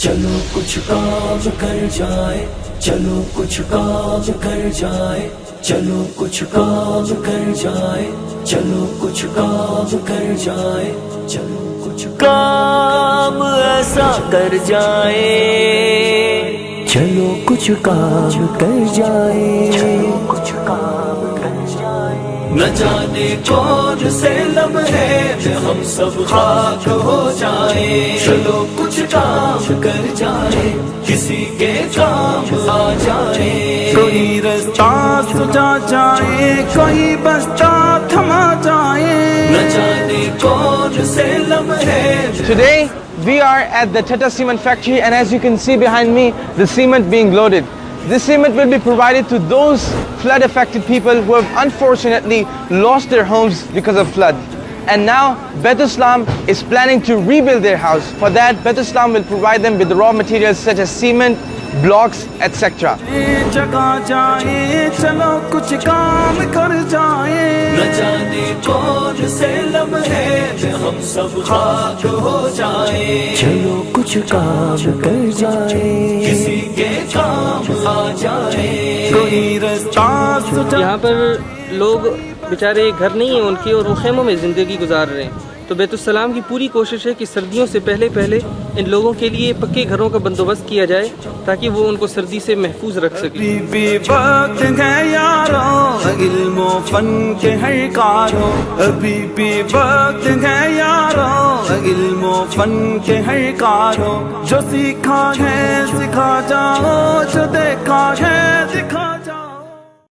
چلو کچھ کام کر جائے، چلو کچھ کام کر جائے، چلو کچھ کام کر جائے، چلو کچھ کام کر جائے، چلو کچھ کام ایسا کر جائے، چلو کچھ کام کر جائے، کچھ کام کر جائے۔ نہ جانے کون سے لمحے میں ہم سب خاک ہو جائیں، چلو کچھ کام کر جائے، کسی کے کام آ جائے، کوئی رستہ سجا جائے، کوئی بستہ تھما جائے، نہ جانے کون سے لمحے۔ Today we are at the Tata Cement factory, and as you can see behind me, the cement being loaded. This cement will be provided to those flood affected people who have unfortunately lost their homes because of flood. And now Baitul Islam is planning to rebuild their house. For that, Baitul Islam will provide them with the raw materials such as cement, blocks, etc. جگہ جائے، چلو کچھ کام کر جائے، نہ جانے کون سے لمحے میں ہم سب خاک ہو جائیں، چلو کچھ کام کر جائے، کسی کے کام آ جائے، کوئی رستہ سجا۔ یہاں پر لوگ بیچارے گھر نہیں ہیں ان کے، اور وہ خیموں میں زندگی گزار رہے ہیں، تو بیت السلام کی پوری کوشش ہے کہ سردیوں سے پہلے ان لوگوں کے لیے پکے گھروں کا بندوبست کیا جائے تاکہ وہ ان کو سردی سے محفوظ رکھ سکیں۔ ابھی بھی وقت ہے یارو علم و فن کے ہر کارو، ابھی بھی وقت ہے یارو علم و فن کے ہر کارو، جو سیکھا ہے سکھا جاؤ، جو دیکھا ہے دکھا